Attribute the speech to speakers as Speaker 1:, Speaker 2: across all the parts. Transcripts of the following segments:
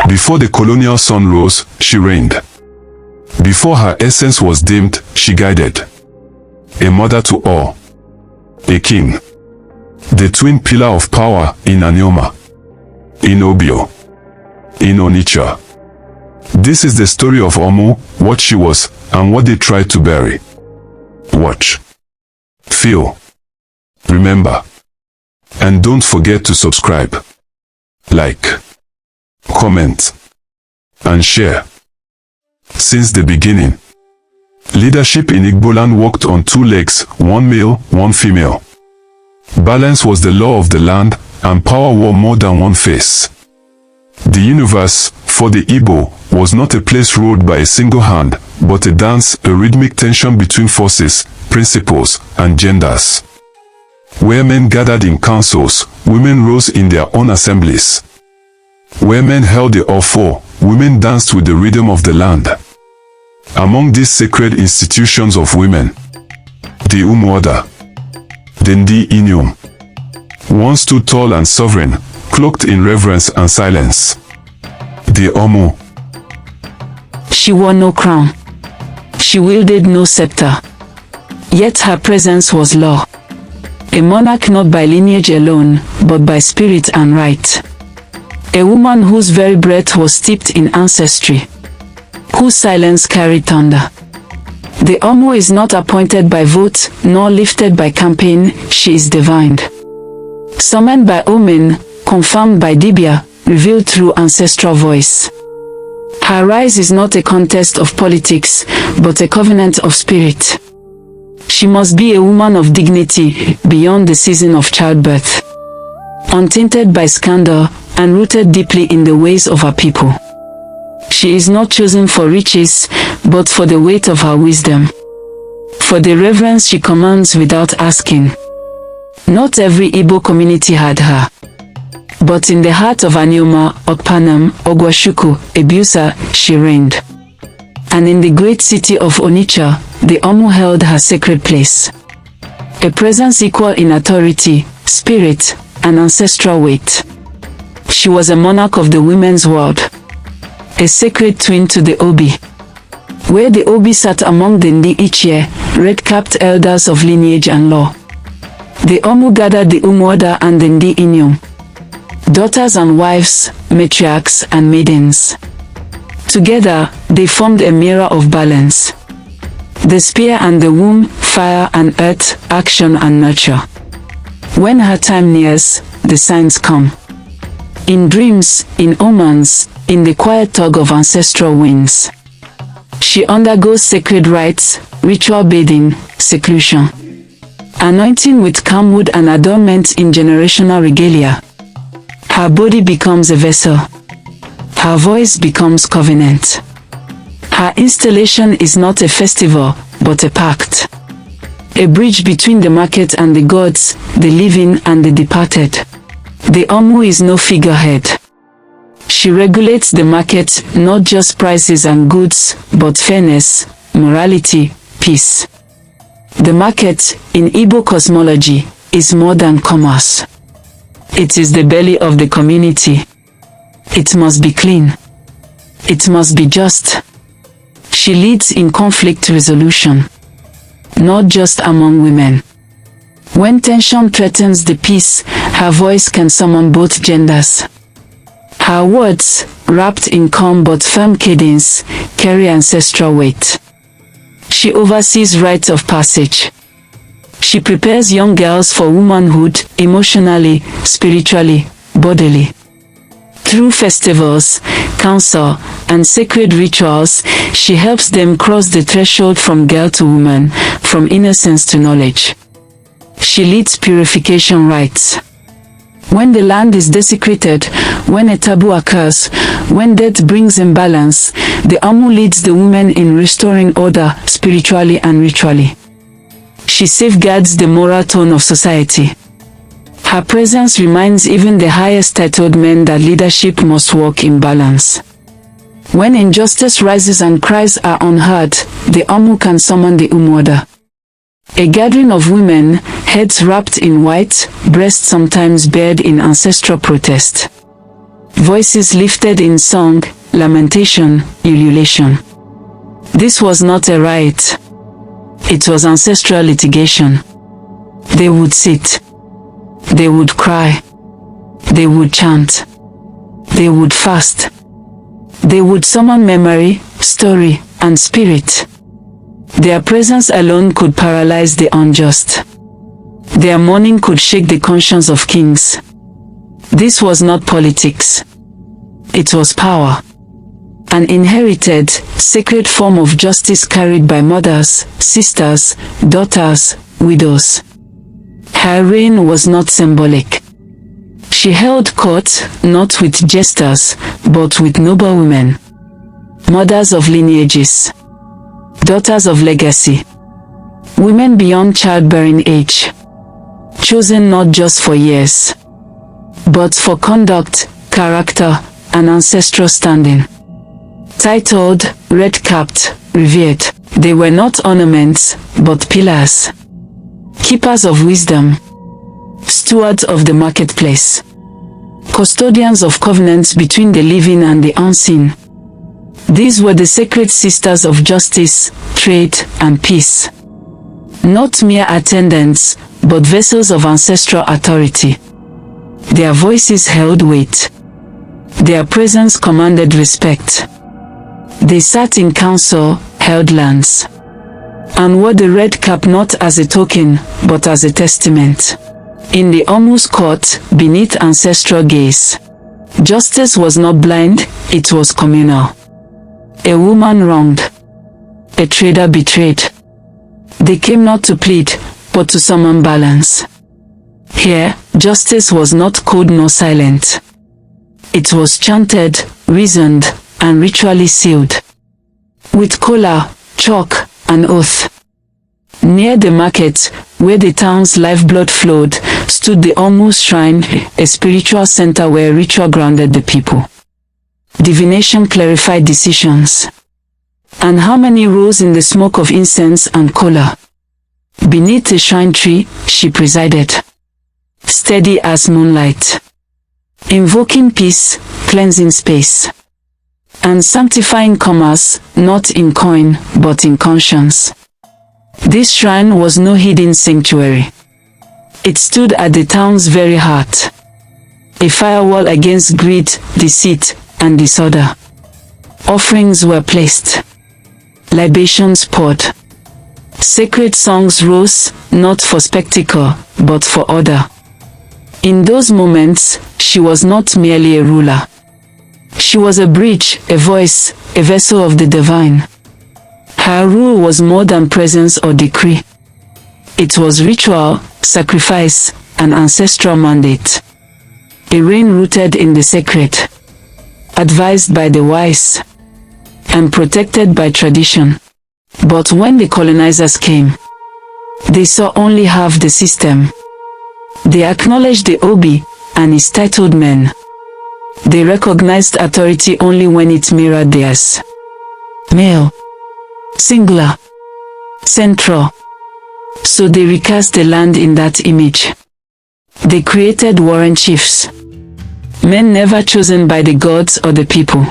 Speaker 1: Before the colonial sun rose, she reigned. Before her essence was dimmed, she guided. A mother to all. A king. The twin pillar of power in Anioma, in Obio, in Onitsha. This is the story of Omu, what she was, and what they tried to bury. Watch. Feel. Remember. And don't forget to subscribe. Like. Comment. And share. Since the beginning, leadership in Igbo land walked on two legs, one male, one female. Balance was the law of the land, and power wore more than one face. The universe, for the Igbo, was not a place ruled by a single hand, but a dance, a rhythmic tension between forces, principles, and genders. Where men gathered in councils, women rose in their own assemblies. Where men held the ofo, women danced with the rhythm of the land. Among these sacred institutions of women, the Umuada, the Ndi Inyom, one stood tall and sovereign, cloaked in reverence and silence. The Omu.
Speaker 2: She wore no crown. She wielded no scepter. Yet her presence was law. A monarch not by lineage alone, but by spirit and right. A woman whose very breath was steeped in ancestry, whose silence carried thunder. The Omu is not appointed by vote, nor lifted by campaign, she is divined. Summoned by omen, confirmed by Dibia, revealed through ancestral voice. Her rise is not a contest of politics, but a covenant of spirit. She must be a woman of dignity, beyond the season of childbirth. Untainted by scandal, and rooted deeply in the ways of her people. She is not chosen for riches, but for the weight of her wisdom. For the reverence she commands without asking. Not every Igbo community had her. But in the heart of Anioma, Okpanam, Ogwashi-Uku, Ebusa, she reigned. And in the great city of Onitsha, the Omu held her sacred place. A presence equal in authority, spirit, and ancestral weight. She was a monarch of the women's world. A sacred twin to the Obi. Where the Obi sat among the Ndi Ichie, red-capped elders of lineage and law. The Omu gathered the Umuoda and the Ndi Inyom. Daughters and wives, matriarchs and maidens. Together, they formed a mirror of balance. The spear and the womb, fire and earth, action and nurture. When her time nears, the signs come. In dreams, in omens, in the quiet tug of ancestral winds. She undergoes sacred rites, ritual bathing, seclusion. Anointing with camwood and adornment in generational regalia. Her body becomes a vessel. Her voice becomes covenant. Her installation is not a festival, but a pact. A bridge between the market and the gods, the living and the departed. The Omu is no figurehead. She regulates the market, not just prices and goods, but fairness, morality, peace. The market, in Igbo cosmology, is more than commerce. It is the belly of the community. It must be clean. It must be just. She leads in conflict resolution, not just among women. When tension threatens the peace, her voice can summon both genders. Her words, wrapped in calm but firm cadence, carry ancestral weight. She oversees rites of passage. She prepares young girls for womanhood, emotionally, spiritually, bodily. Through festivals, counsel, and sacred rituals, she helps them cross the threshold from girl to woman, from innocence to knowledge. She leads purification rites. When the land is desecrated, when a taboo occurs, when death brings imbalance, the Omu leads the women in restoring order spiritually and ritually. She safeguards the moral tone of society. Her presence reminds even the highest titled men that leadership must work in balance. When injustice rises and cries are unheard, the Omu can summon the Umuoda. A gathering of women, Heads wrapped in white, breasts sometimes bared in ancestral protest. Voices lifted in song, lamentation, ululation. This was not a riot. It was ancestral litigation. They would sit. They would cry. They would chant. They would fast. They would summon memory, story, and spirit. Their presence alone could paralyze the unjust. Their mourning could shake the conscience of kings. This was not politics. It was power. An inherited, sacred form of justice carried by mothers, sisters, daughters, widows. Her reign was not symbolic. She held court, not with jesters, but with noble women. Mothers of lineages. Daughters of legacy. Women beyond childbearing age. Chosen not just for years, but for conduct, character, and ancestral standing. Titled, red-capped, revered, they were not ornaments, but pillars. Keepers of wisdom. Stewards of the marketplace. Custodians of covenants between the living and the unseen. These were the sacred sisters of justice, trade, and peace. Not mere attendants, but vessels of ancestral authority. Their voices held weight. Their presence commanded respect. They sat in council, held lands, and wore the red cap not as a token, but as a testament. In the Omu's court, beneath ancestral gaze, justice was not blind, it was communal. A woman wronged. A trader betrayed. They came not to plead, but to summon balance. Here, justice was not cold nor silent. It was chanted, reasoned, and ritually sealed. With kola, chalk, and oath. Near the market, where the town's lifeblood flowed, stood the Omu's shrine, a spiritual center where ritual grounded the people. Divination clarified decisions. And harmony rose in the smoke of incense and kola. Beneath the shrine tree, she presided. Steady as moonlight. Invoking peace, cleansing space. And sanctifying commerce, not in coin, but in conscience. This shrine was no hidden sanctuary. It stood at the town's very heart. A firewall against greed, deceit, and disorder. Offerings were placed. Libations poured. Sacred songs rose, not for spectacle, but for order. In those moments, she was not merely a ruler. She was a bridge, a voice, a vessel of the divine. Her rule was more than presence or decree. It was ritual, sacrifice, and ancestral mandate. A reign rooted in the sacred, advised by the wise, and protected by tradition. But when the colonizers came, they saw only half the system. They acknowledged the Obi and his titled men. They recognized authority only when it mirrored theirs. Male, singular, central. So they recast the land in that image. They created warren chiefs. Men never chosen by the gods or the people.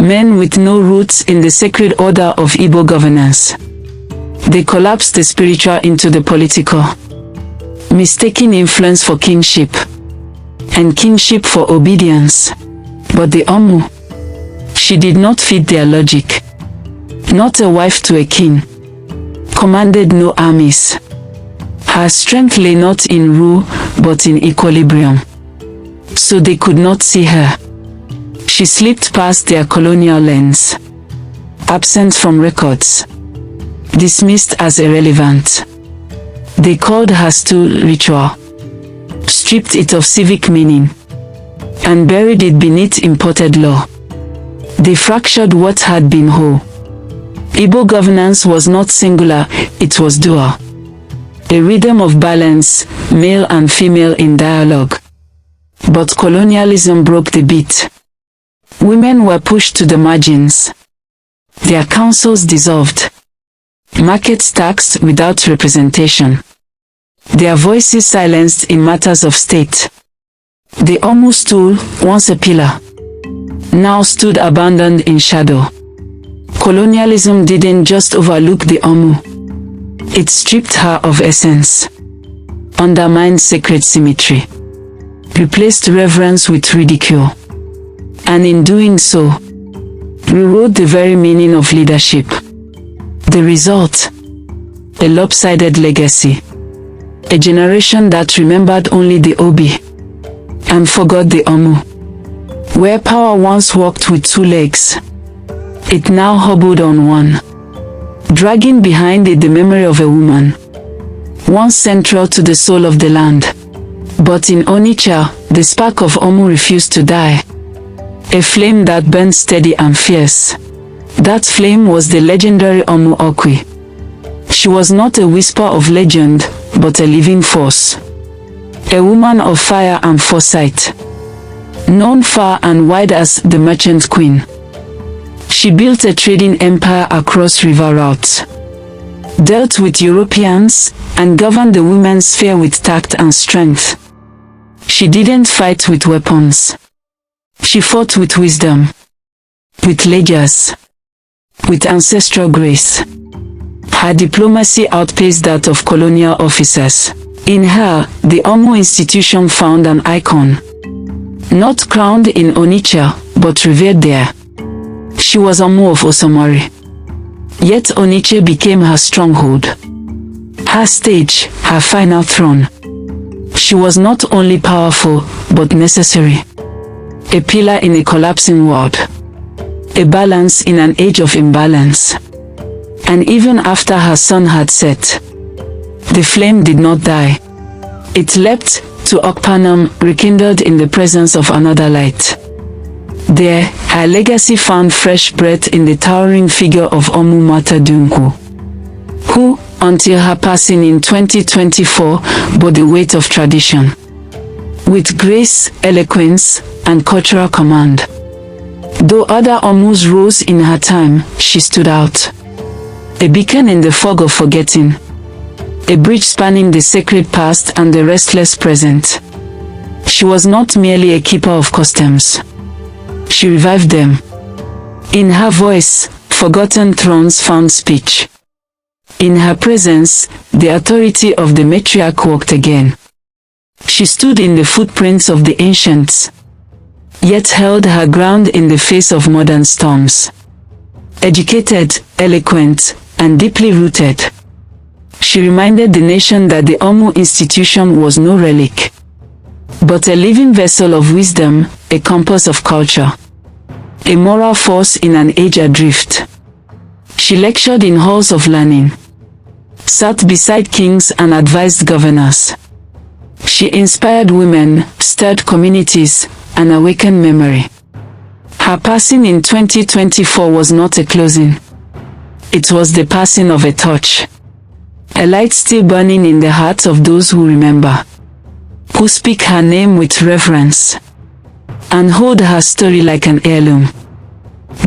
Speaker 2: Men with no roots in the sacred order of Igbo governance. They collapsed the spiritual into the political, mistaking influence for kingship, and kingship for obedience. But the Omu, she did not fit their logic. Not a wife to a king, commanded no armies. Her strength lay not in rule, but in equilibrium. So they could not see her. She slipped past their colonial lens, absent from records, dismissed as irrelevant. They called her stool ritual, stripped it of civic meaning, and buried it beneath imported law. They fractured what had been whole. Igbo governance was not singular, it was dual. A rhythm of balance, male and female in dialogue. But colonialism broke the beat. Women were pushed to the margins. Their councils dissolved. Markets taxed without representation. their voices silenced in matters of state. The Omu stool, once a pillar, now stood abandoned in shadow. Colonialism didn't just overlook the Omu. It stripped her of essence, undermined sacred symmetry, replaced reverence with ridicule, and in doing so, rewrote the very meaning of leadership. The result? A lopsided legacy. A generation that remembered only the Obi and forgot the Omu. Where power once walked with two legs, it now hobbled on one, dragging behind it the memory of a woman, once central to the soul of the land. But in Onitsha, the spark of Omu refused to die. A flame that burned steady and fierce. That flame was the legendary Omu Okwi. She was not a whisper of legend, but a living force. A woman of fire and foresight, known far and wide as the Merchant Queen. She built a trading empire across river routes, dealt with Europeans, and governed the women's sphere with tact and strength. She didn't fight with weapons. She fought with wisdom, with ledgers, with ancestral grace. Her diplomacy outpaced that of colonial officers. In her, the Omu institution found an icon. Not crowned in Onitsha, but revered there. She was Omu of Osamori. Yet Onitsha became her stronghold, her stage, her final throne. She was not only powerful, but necessary. A pillar in a collapsing world. A balance in an age of imbalance. And even after her sun had set, the flame did not die. It leapt to Okpanam, rekindled in the presence of another light. There, her legacy found fresh breath in the towering figure of Omu Mata Dunku, who, until her passing in 2024, bore the weight of tradition, with grace, eloquence, and cultural command. Though other Omus rose in her time, she stood out. A beacon in the fog of forgetting. A bridge spanning the sacred past and the restless present. She was not merely a keeper of customs. She revived them. In her voice, forgotten thrones found speech. In her presence, the authority of the matriarch walked again. She stood in the footprints of the ancients, yet held her ground in the face of modern storms. Educated, eloquent, and deeply rooted, she reminded the nation that the Omu institution was no relic, but a living vessel of wisdom, a compass of culture, a moral force in an age adrift. She lectured in halls of learning, sat beside kings and advised governors. She inspired women, stirred communities, and awakened memory. Her passing in 2024 was not a closing. It was the passing of a torch. A light still burning in the hearts of those who remember, who speak her name with reverence, and hold her story like an heirloom.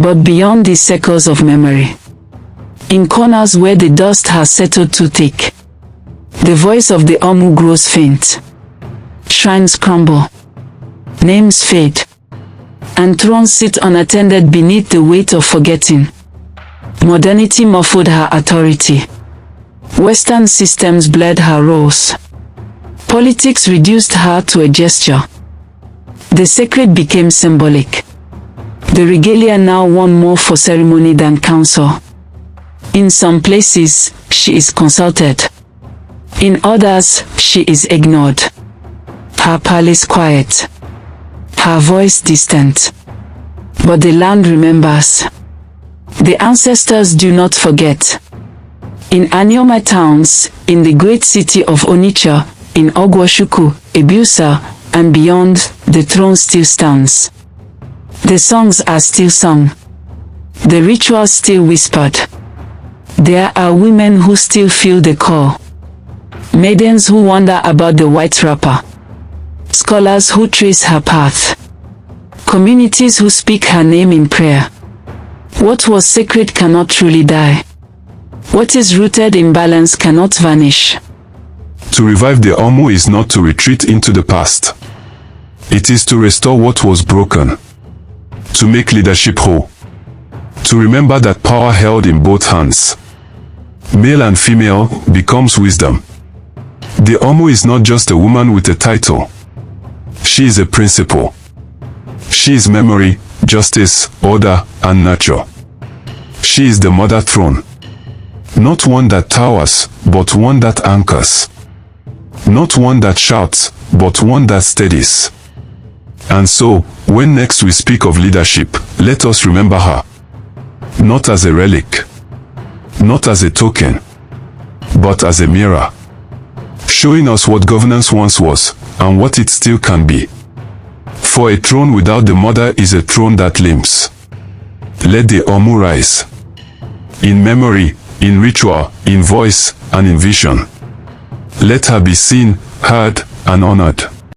Speaker 2: But beyond these circles of memory, in corners where the dust has settled too thick, the voice of the Omu grows faint. Shrines crumble, names fade, and thrones sit unattended beneath the weight of forgetting. Modernity muffled her authority. Western systems blurred her roles. Politics reduced her to a gesture. The sacred became symbolic. The regalia now won more for ceremony than counsel. In some places, she is consulted. In others, she is ignored. Her palace quiet. Her voice distant. But the land remembers. The ancestors do not forget. In Anioma towns, in the great city of Onitsha, in Ogwashi-Uku, Ebusa, and beyond, the throne still stands. The songs are still sung. The rituals still whispered. There are women who still feel the call. Maidens who wonder about the white wrapper. Scholars who trace her path. Communities who speak her name in prayer. What was sacred cannot truly die. What is rooted in balance cannot vanish.
Speaker 1: To revive the Omu is not to retreat into the past. It is to restore what was broken. To make leadership whole. To remember that power held in both hands, male and female, becomes wisdom. The Omu is not just a woman with a title. She is a principle. She is memory, justice, order, and nurture. She is the mother throne. Not one that towers, but one that anchors. Not one that shouts, but one that steadies. And so, when next we speak of leadership, let us remember her. Not as a relic, not as a token, but as a mirror, showing us what governance once was, and what it still can be. For a throne without the mother is a throne that limps. Let the Omu rise. In memory, in ritual, in voice, and in vision. Let her be seen, heard, and honored.